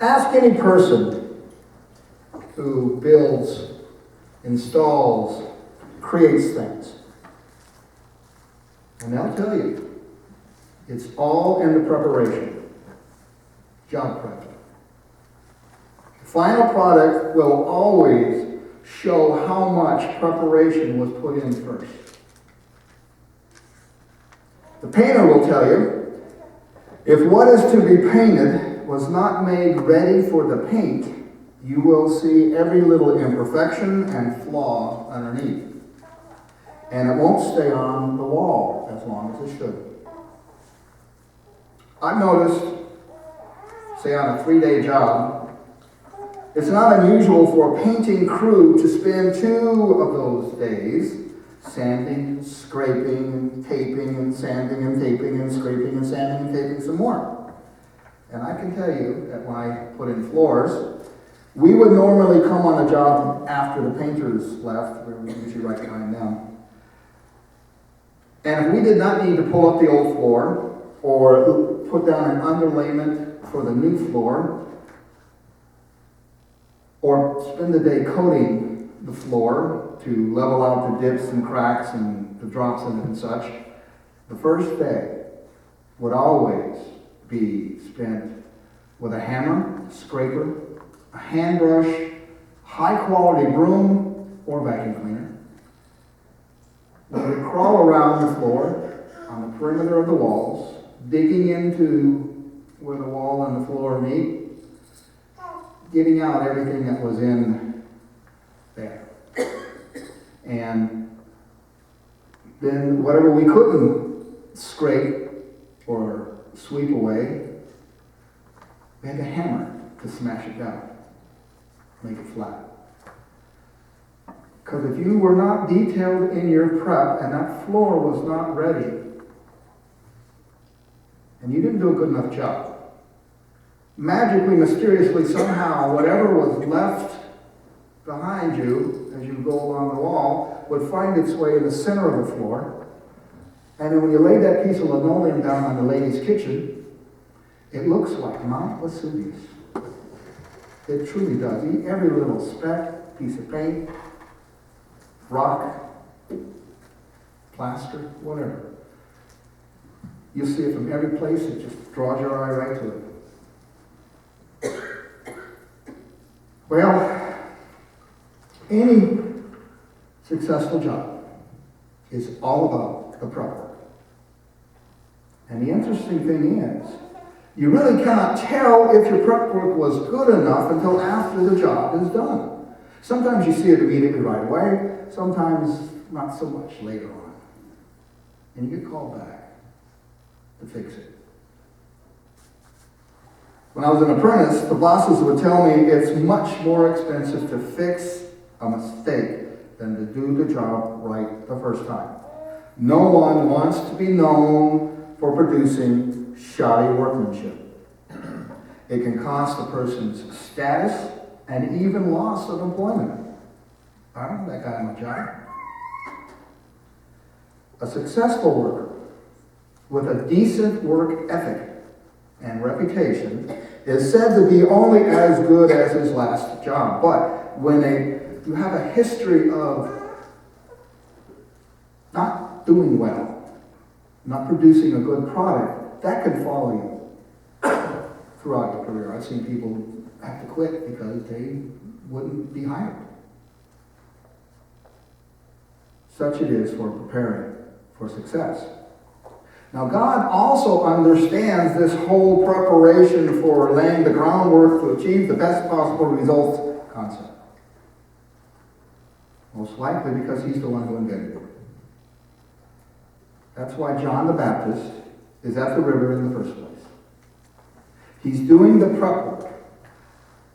Ask any person who builds, installs, creates things. And they'll tell you, it's all in the preparation. Job prep. The final product will always show how much preparation was put in first. The painter will tell you, if what is to be painted was not made ready for the paint, you will see every little imperfection and flaw underneath. And it won't stay on the wall as long as it should. I've noticed, say on a 3-day job, it's not unusual for a painting crew to spend 2 of those days sanding, scraping, taping, and sanding, and taping, and scraping, and sanding, and taping some more. And I can tell you that when I put in floors, we would normally come on a job after the painters left. We were usually right behind them. And if we did not need to pull up the old floor or put down an underlayment for the new floor, or spend the day coating the floor to level out the dips and cracks and the drops in it and such, the first day would always be spent with a hammer, scraper, a hand brush, high-quality broom, or vacuum cleaner. We would crawl around the floor on the perimeter of the walls, digging into where the wall and the floor meet, getting out everything that was in there. And then whatever we couldn't scrape or sweep away, we had to hammer to smash it down, make it flat. Because if you were not detailed in your prep and that floor was not ready, and you didn't do a good enough job, magically, mysteriously, somehow, whatever was left behind you as you go along the wall would find its way in the center of the floor. And then when you lay that piece of linoleum down on the lady's kitchen, it looks like Mount Vesuvius. It truly does. Every little speck, piece of paint, rock, plaster, whatever. You see it from every place. It just draws your eye right to it. Well, any successful job is all about the prep work. And the interesting thing is, you really cannot tell if your prep work was good enough until after the job is done. Sometimes you see it immediately right away, sometimes not so much later on. And you get called back to fix it. When I was an apprentice, the bosses would tell me it's much more expensive to fix a mistake than to do the job right the first time. No one wants to be known for producing shoddy workmanship. It can cost a person's status and even loss of employment. I don't know that guy on my job. A successful worker with a decent work ethic and reputation is said to be only as good as his last job. But when you have a history of not doing well, not producing a good product, that could follow you throughout your career. I've seen people have to quit because they wouldn't be hired. Such it is for preparing for success. Now, God also understands this whole preparation for laying the groundwork to achieve the best possible results concept. Most likely because he's the one who invented it. That's why John the Baptist is at the river in the first place. He's doing the prep work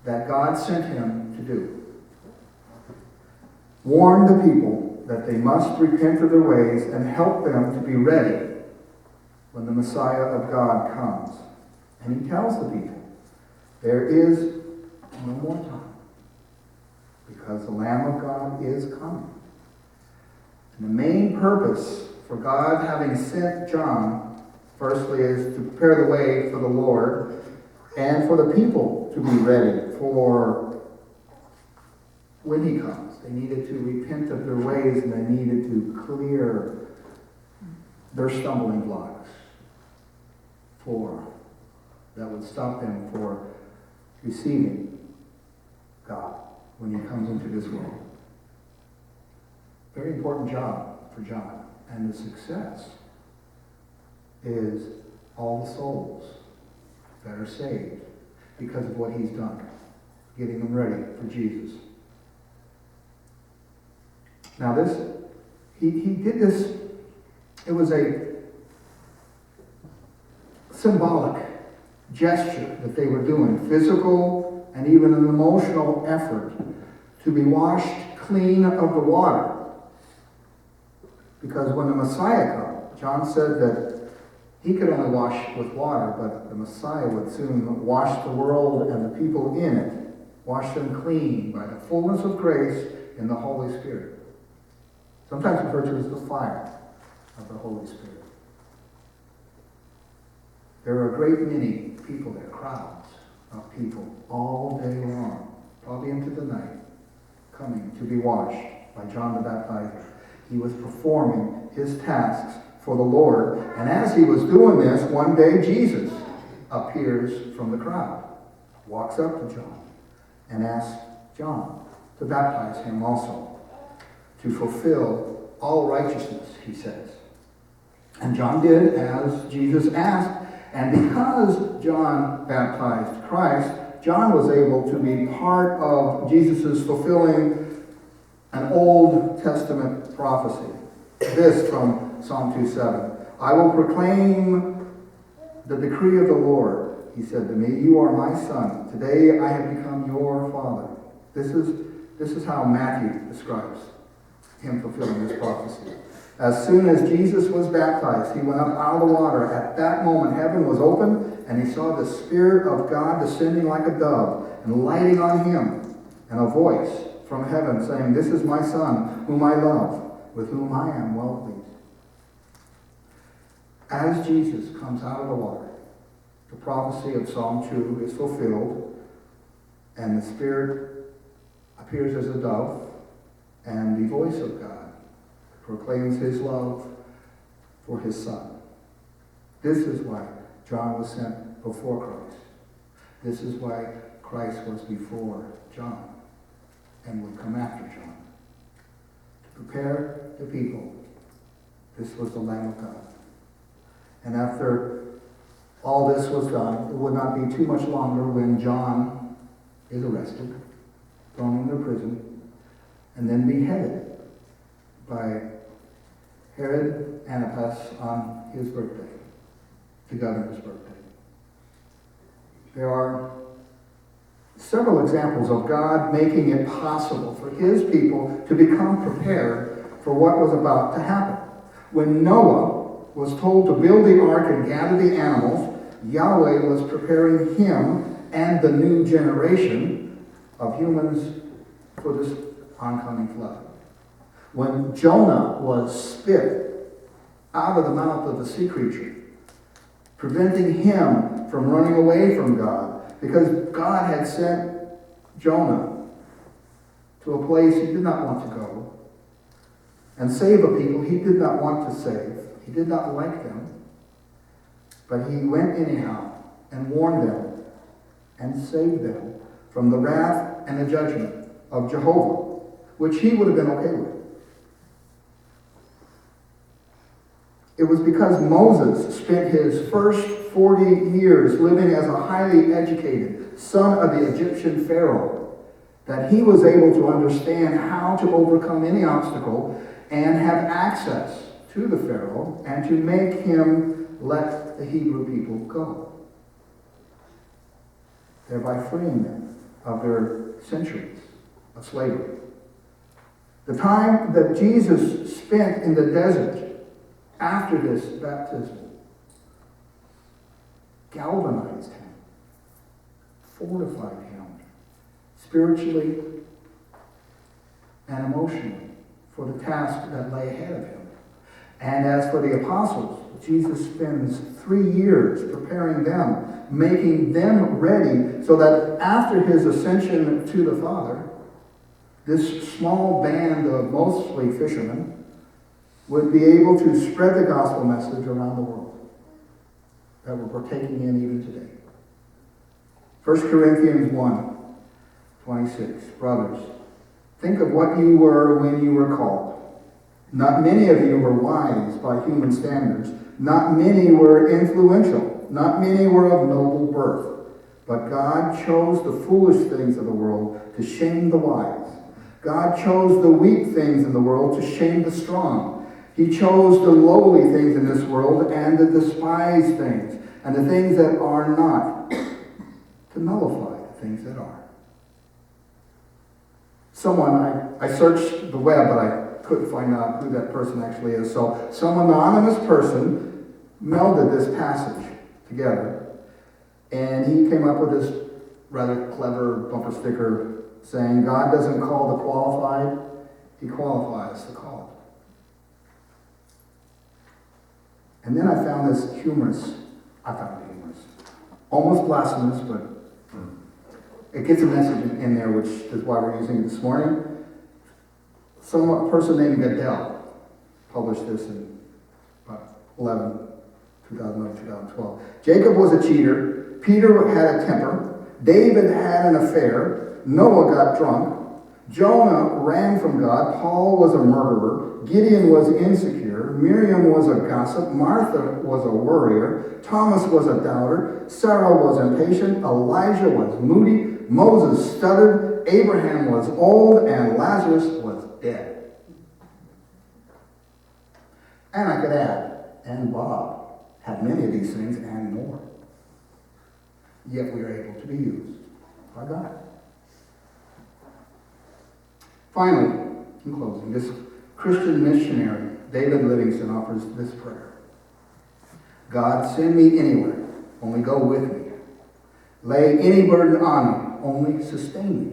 that God sent him to do. Warn the people that they must repent of their ways and help them to be ready when the Messiah of God comes. And he tells the people, there is no more time, because the Lamb of God is coming. And the main purpose for God having sent John, firstly, is to prepare the way for the Lord, and for the people to be ready for when he comes. They needed to repent of their ways, and they needed to clear their stumbling blocks that would stop them for receiving God when he comes into this world. Very important job for John. And the success is all the souls that are saved because of what he's done, getting them ready for Jesus. Now he did this, it was a symbolic gesture that they were doing, physical and even an emotional effort to be washed clean of the water. Because when the Messiah comes, John said that he could only wash with water, but the Messiah would soon wash the world and the people in it, wash them clean by the fullness of grace in the Holy Spirit. Sometimes referred to as the fire of the Holy Spirit. There are a great many people there, crowds of people, all day long, probably into the night, coming to be washed by John the Baptizer. He was performing his tasks for the Lord, and as he was doing this, one day Jesus appears from the crowd, walks up to John, and asks John to baptize him also, to fulfill all righteousness, he says. And John did as Jesus asked, and because John baptized Christ, John was able to be part of Jesus' fulfilling an Old Testament prophecy. This from Psalm 2:7. I will proclaim the decree of the Lord, he said to me. You are my son. Today I have become your father. This is how Matthew describes him fulfilling this prophecy. As soon as Jesus was baptized, he went up out of the water. At that moment, heaven was opened, and he saw the Spirit of God descending like a dove and lighting on him, and a voice from heaven saying, This is my Son, whom I love, with whom I am well pleased. As Jesus comes out of the water, the prophecy of Psalm 2 is fulfilled, and the Spirit appears as a dove, and the voice of God proclaims his love for his Son. This is why John was sent before Christ. This is why Christ was before John and would come after John. To prepare the people, this was the Lamb of God. And after all this was done, it would not be too much longer when John is arrested, thrown into prison, and then beheaded by Herod Antipas on his birthday, the governor's birthday. There are several examples of God making it possible for his people to become prepared for what was about to happen. When Noah was told to build the ark and gather the animals, Yahweh was preparing him and the new generation of humans for this oncoming flood. When Jonah was spit out of the mouth of the sea creature, preventing him from running away from God, because God had sent Jonah to a place he did not want to go and save a people he did not want to save. He did not like them, but he went anyhow and warned them and saved them from the wrath and the judgment of Jehovah, which he would have been okay with. It was because Moses spent his first 40 years living as a highly educated son of the Egyptian Pharaoh that he was able to understand how to overcome any obstacle and have access to the Pharaoh and to make him let the Hebrew people go, thereby freeing them of their centuries of slavery. The time that Jesus spent in the desert after this baptism galvanized him, fortified him spiritually and emotionally for the task that lay ahead of him. And as for the apostles, Jesus spends 3 years preparing them, making them ready so that after his ascension to the Father, this small band of mostly fishermen would be able to spread the gospel message around the world that we're partaking in even today. 1 Corinthians 1:26. Brothers, think of what you were when you were called. Not many of you were wise by human standards. Not many were influential. Not many were of noble birth. But God chose the foolish things of the world to shame the wise. God chose the weak things in the world to shame the strong. He chose the lowly things in this world and the despised things and the things that are not to nullify the things that are. I searched the web, but I couldn't find out who that person actually is. So some anonymous person melded this passage together, and he came up with this rather clever bumper sticker saying, God doesn't call the qualified, he qualifies the called. And then I found this humorous, almost blasphemous, but it gets a message in there, which is why we're using it this morning. A person named Goodell published this in about 2011, 2012. Jacob was a cheater. Peter had a temper. David had an affair. Noah got drunk. Jonah ran from God. Paul was a murderer. Gideon was insecure. Miriam was a gossip. Martha was a worrier. Thomas was a doubter. Sarah was impatient. Elijah was moody. Moses stuttered. Abraham was old. And Lazarus was dead. And I could add, and Bob had many of these things and more. Yet we are able to be used by God. Finally, in closing, this Christian missionary, David Livingston, offers this prayer. God, send me anywhere, only go with me. Lay any burden on me, only sustain me.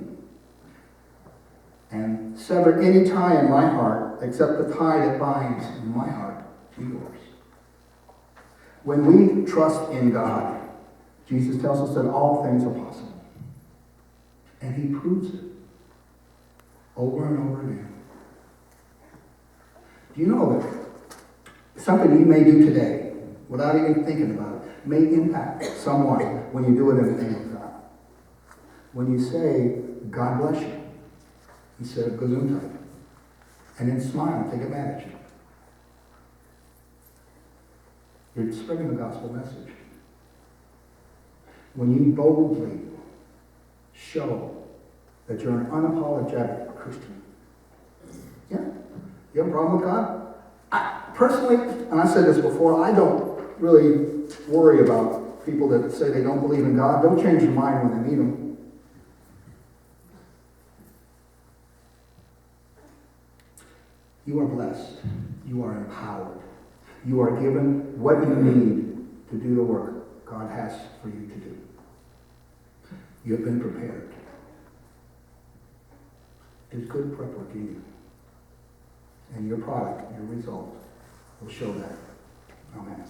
And sever any tie in my heart, except the tie that binds my heart to yours. When we trust in God, Jesus tells us that all things are possible. And he proves it over and over again. Do you know that something you may do today, without even thinking about it, may impact someone when you do it in the name of God? When you say, God bless you, instead of gesundheit, and then smile and take advantage. You're spreading the gospel message. When you boldly show that you're an unapologetic Christian. Yeah? You have a problem with God? Personally, and I said this before, I don't really worry about people that say they don't believe in God. They'll change their mind when they meet him. You are blessed. You are empowered. You are given what you need to do the work God has for you to do. You have been prepared. There's good prep work in you. And your product, your result, will show that. Amen.